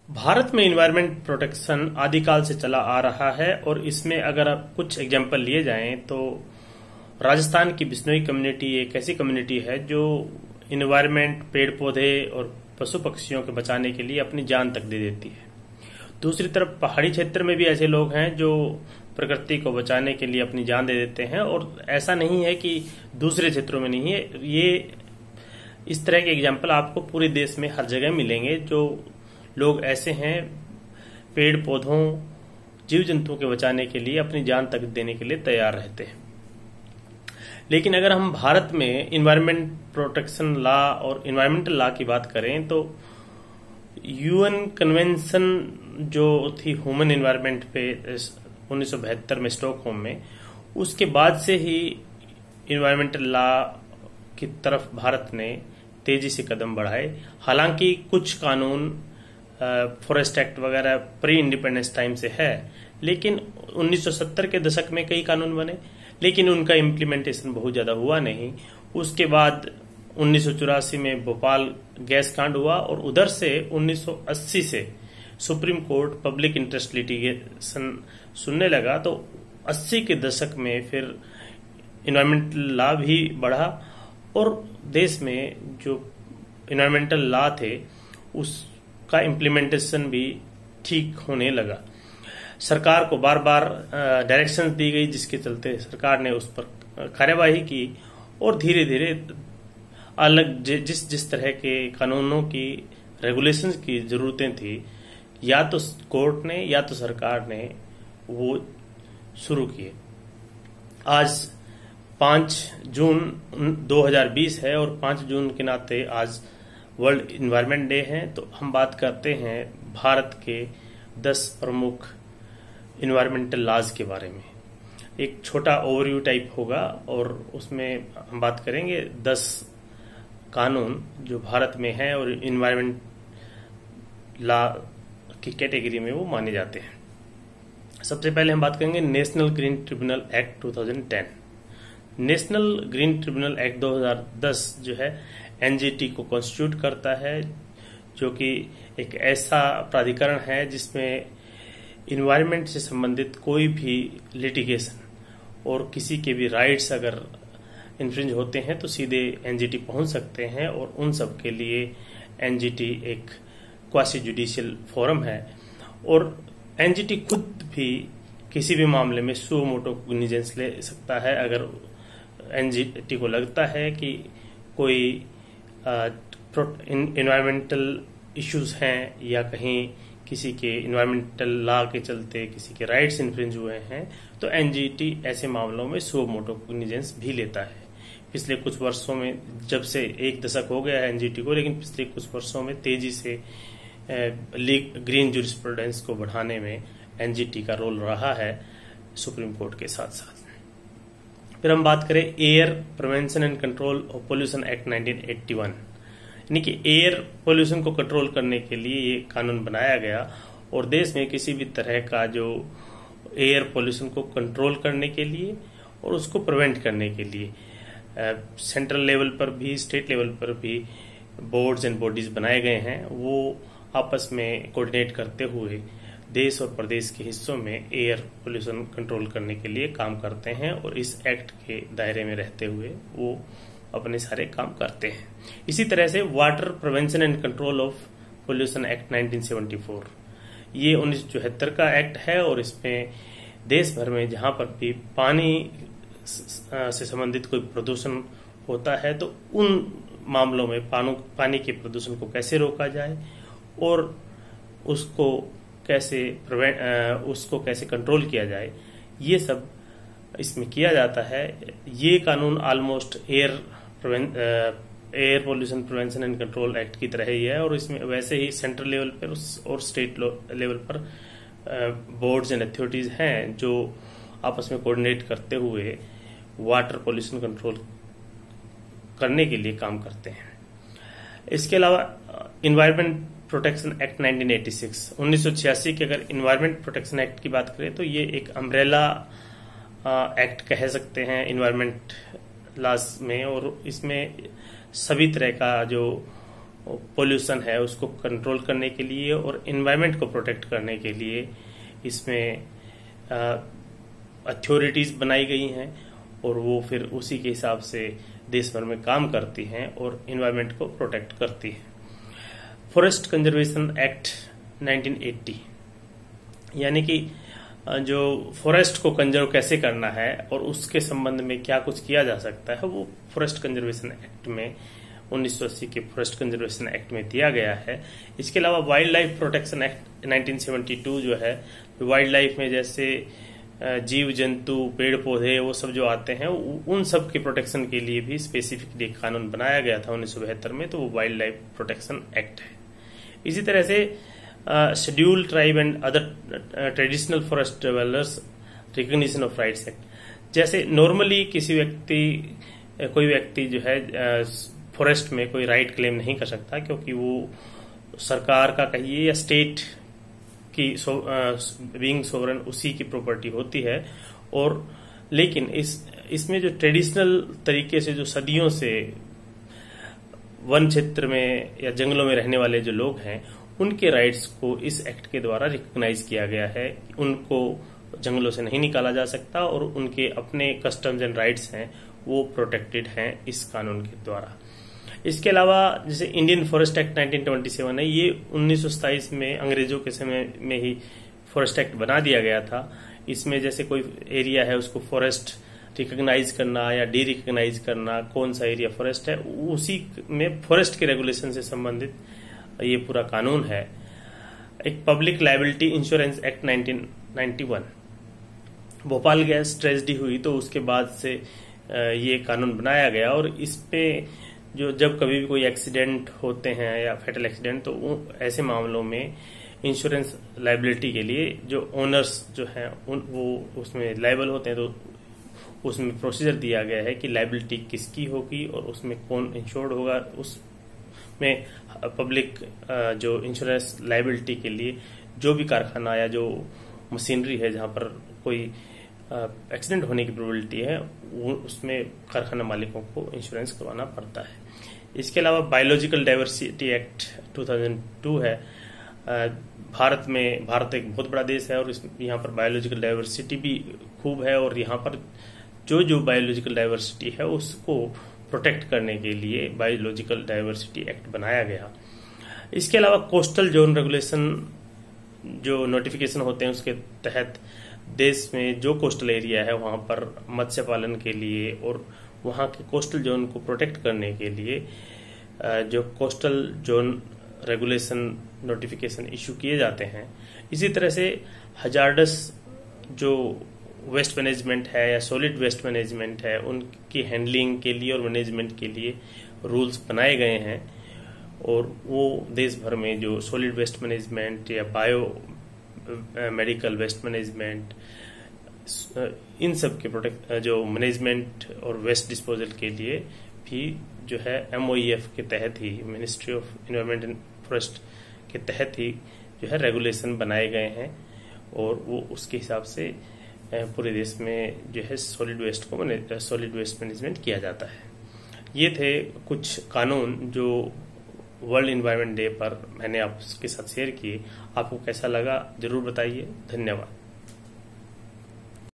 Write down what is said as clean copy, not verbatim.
भारत में environment protection आदिकाल से चला आ रहा है और इसमें अगर आप कुछ एग्जाम्पल लिए जाएं तो राजस्थान की बिश्नोई कम्युनिटी एक ऐसी कम्युनिटी है जो इन्वायरमेंट, पेड़ पौधे और पशु पक्षियों के बचाने के लिए अपनी जान तक दे देती है। दूसरी तरफ पहाड़ी क्षेत्र में भी ऐसे लोग हैं जो प्रकृति को बचाने के लिए अपनी जान दे देते हैं, और ऐसा नहीं है कि दूसरे क्षेत्रों में नहीं है। ये इस तरह के एग्जाम्पल आपको पूरे देश में हर जगह मिलेंगे जो लोग ऐसे हैं पेड़ पौधों, जीव जंतुओं के बचाने के लिए अपनी जान तक देने के लिए तैयार रहते हैं। लेकिन अगर हम भारत में इन्वायरमेंट प्रोटेक्शन लॉ और इन्वायरमेंटल लॉ की बात करें तो यूएन कन्वेंशन जो थी ह्यूमन इन्वायरमेंट पे 1972 में स्टॉकहोम में, उसके बाद से ही इन्वायरमेंटल लॉ की तरफ भारत ने तेजी से कदम बढ़ाए। हालांकि कुछ कानून फॉरेस्ट एक्ट वगैरह प्री इंडिपेंडेंस टाइम से है, लेकिन 1970 के दशक में कई कानून बने, लेकिन उनका इम्प्लीमेंटेशन बहुत ज्यादा हुआ नहीं। उसके बाद 1984 में भोपाल गैस कांड हुआ और उधर से 1980 से supreme court public interest litigation सुनने लगा, तो 80 के दशक में फिर इन्वायरमेंटल लॉ भी बढ़ा और देश में जो इन्वायरमेंटल लॉ थे उसका इम्प्लीमेंटेशन भी ठीक होने लगा। सरकार को बार बार डायरेक्शंस दी गई, जिसके चलते सरकार ने उस पर कार्यवाही की और धीरे धीरे अलग जिस तरह के कानूनों की, रेगुलेशंस की जरूरतें थी, या तो कोर्ट ने या तो सरकार ने वो शुरू किए। आज 5 जून 2020 है और 5 जून के नाते आज वर्ल्ड इन्वायरमेंट डे है। तो हम बात करते हैं भारत के 10 प्रमुख इन्वायरमेंटल लॉज के बारे में। एक छोटा ओवरव्यू टाइप होगा और उसमें हम बात करेंगे 10 कानून जो भारत में हैं और इन्वायरमेंट लॉ की कैटेगरी में वो माने जाते हैं। सबसे पहले हम बात करेंगे national green tribunal act 2010। National green tribunal act 2010 जो है एनजीटी को कॉन्स्टिट्यूट करता है, जो कि एक ऐसा प्राधिकरण है जिसमें इन्वायरमेंट से संबंधित कोई भी लिटिगेशन और किसी के भी राइट्स अगर इन्फ्रिंज होते हैं तो सीधे एनजीटी पहुंच सकते हैं, और उन सब के लिए एनजीटी एक क्वासी जुडिशियल फोरम है। और एनजीटी खुद भी किसी भी मामले में सुओ मोटो कॉग्निजेंस ले सकता है अगर एनजीटी को लगता है कि कोई इन्वायरमेंटल इश्यूज हैं या कहीं किसी के इन्वायरमेंटल लॉ के चलते किसी के राइट्स इन्फ्रिंज हुए हैं, तो एनजीटी ऐसे मामलों में सुओ मोटो कॉग्निजेंस भी लेता है। पिछले कुछ वर्षों में, जब से एक दशक हो गया है एनजीटी को, लेकिन पिछले कुछ वर्षों में तेजी से ग्रीन जूरिस्प्रूडेंस को बढ़ाने में एनजीटी का रोल रहा है सुप्रीम कोर्ट के साथ साथ। फिर हम बात करें air prevention and control of pollution act 1981, यानी कि एयर पोल्यूशन को कंट्रोल करने के लिए ये कानून बनाया गया और देश में किसी भी तरह का जो एयर पोल्यूशन को कंट्रोल करने के लिए और उसको प्रिवेंट करने के लिए सेंट्रल लेवल पर भी, स्टेट लेवल पर भी बोर्ड्स एंड बॉडीज बनाए गए हैं। वो आपस में कोऑर्डिनेट करते हुए देश और प्रदेश के हिस्सों में एयर पोल्यूशन कंट्रोल करने के लिए काम करते हैं और इस एक्ट के दायरे में रहते हुए वो अपने सारे काम करते हैं। इसी तरह से water prevention and control of pollution act 1974, ये 1974 का एक्ट है और इसमें देश भर में जहां पर भी पानी से संबंधित कोई प्रदूषण होता है तो उन मामलों में पानी के प्रदूषण को कैसे रोका जाए और उसको कैसे कंट्रोल किया जाए, ये सब इसमें किया जाता है। ये कानून almost air pollution prevention and control act की तरह ही है और इसमें वैसे ही सेंट्रल लेवल पर और स्टेट लेवल पर बोर्ड्स एंड अथॉरिटीज हैं जो आपस में कोऑर्डिनेट करते हुए वाटर पोल्यूशन कंट्रोल करने के लिए काम करते हैं। इसके अलावा इन्वायरमेंट प्रोटेक्शन एक्ट 1986 के अगर इन्वायरमेंट प्रोटेक्शन एक्ट की बात करें तो ये एक अम्ब्रेला एक्ट कह सकते हैं इन्वायरमेंट लॉज में, और इसमें सभी तरह का जो पोल्यूशन है उसको कंट्रोल करने के लिए और एनवायरनमेंट को प्रोटेक्ट करने के लिए इसमें अथॉरिटीज बनाई गई हैं और वो फिर उसी के हिसाब से देश भर में काम करती हैं और एनवायरनमेंट को प्रोटेक्ट करती है। फॉरेस्ट कंजर्वेशन एक्ट 1980 यानी कि जो फॉरेस्ट को कंजर्व कैसे करना है और उसके संबंध में क्या कुछ किया जा सकता है वो फॉरेस्ट कंजर्वेशन एक्ट में 1980 के फॉरेस्ट कंजर्वेशन एक्ट में दिया गया है। इसके अलावा वाइल्ड लाइफ प्रोटेक्शन एक्ट 1972 जो है, वाइल्ड लाइफ में जैसे जीव जंतु पेड़ पौधे वो सब जो आते हैं उन सब के प्रोटेक्शन के लिए भी स्पेसिफिकली कानून बनाया गया था 1972 में, तो वो वाइल्ड लाइफ प्रोटेक्शन एक्ट है। इसी तरह से schedule tribe and other traditional forest developers recognition of rights act, जैसे नॉर्मली कोई व्यक्ति जो है फॉरेस्ट में कोई राइट क्लेम नहीं कर सकता क्योंकि वो सरकार का कहिए या स्टेट की बीइंग सोवरेन उसी की प्रॉपर्टी होती है। और लेकिन इसमें जो ट्रेडिशनल तरीके से जो सदियों से वन क्षेत्र में या जंगलों में रहने वाले जो लोग हैं उनके राइट्स को इस एक्ट के द्वारा रिकॉग्नाइज किया गया है। उनको जंगलों से नहीं निकाला जा सकता और उनके अपने कस्टम्स एंड राइट्स हैं वो प्रोटेक्टेड हैं इस कानून के द्वारा। इसके अलावा जैसे इंडियन फॉरेस्ट एक्ट 1927 है, ये 1927 में अंग्रेजों के समय में ही फॉरेस्ट एक्ट बना दिया गया था। इसमें जैसे कोई एरिया है उसको फॉरेस्ट रिकॉग्नाइज करना या डी रिकॉग्नाइज करना, कौन सा एरिया फॉरेस्ट है, उसी में फॉरेस्ट के रेगुलेशन से संबंधित ये पूरा कानून है। एक public liability insurance act 1991, Bhopal gas tragedy हुई तो उसके बाद से ये कानून बनाया गया और इस पे जो जब कभी भी कोई एक्सीडेंट होते हैं या फैटल एक्सीडेंट तो ऐसे मामलों में इंश्योरेंस लायबिलिटी के लिए जो ओनर्स जो हैं वो उसमें लायबल होते हैं, तो उसमें प्रोसीजर दिया गया है कि लायबिलिटी किसकी होगी और उसमें कौन इंश्योर्ड होगा। उसमें पब्लिक जो इंश्योरेंस लायबिलिटी के लिए जो भी कारखाना या जो मशीनरी है जहां पर कोई एक्सीडेंट होने की प्रोबेबिलिटी है उसमें कारखाना मालिकों को इंश्योरेंस करवाना पड़ता है। इसके अलावा बायोलॉजिकल डाइवर्सिटी एक्ट 2002 है। भारत एक बहुत बड़ा देश है और यहाँ पर बायोलॉजिकल डाइवर्सिटी भी खूब है और यहाँ पर जो बायोलॉजिकल डाइवर्सिटी है उसको प्रोटेक्ट करने के लिए बायोलॉजिकल डाइवर्सिटी एक्ट बनाया गया। इसके अलावा कोस्टल जोन रेगुलेशन जो नोटिफिकेशन होते हैं उसके तहत देश में जो कोस्टल एरिया है वहां पर मत्स्य पालन के लिए और वहां के कोस्टल जोन को प्रोटेक्ट करने के लिए जो coastal zone regulation notification issue किए जाते हैं। इसी तरह से हजार्डस जो वेस्ट मैनेजमेंट है या सॉलिड वेस्ट मैनेजमेंट है उनकी हैंडलिंग के लिए और मैनेजमेंट के लिए रूल्स बनाए गए हैं और वो देश भर में जो सॉलिड वेस्ट मैनेजमेंट या बायो मेडिकल वेस्ट मैनेजमेंट इन सब के प्रोटेक्ट जो मैनेजमेंट और वेस्ट डिस्पोजल के लिए भी जो है MOEF के तहत ही ministry of environment and forest के तहत ही जो है रेगुलेशन बनाए गए हैं और वो उसके हिसाब से पूरे देश में जो है सॉलिड वेस्ट मैनेजमेंट किया जाता है। ये थे कुछ कानून जो वर्ल्ड एनवायरनमेंट डे पर मैंने आपके साथ शेयर किए। आपको कैसा लगा जरूर बताइए। धन्यवाद।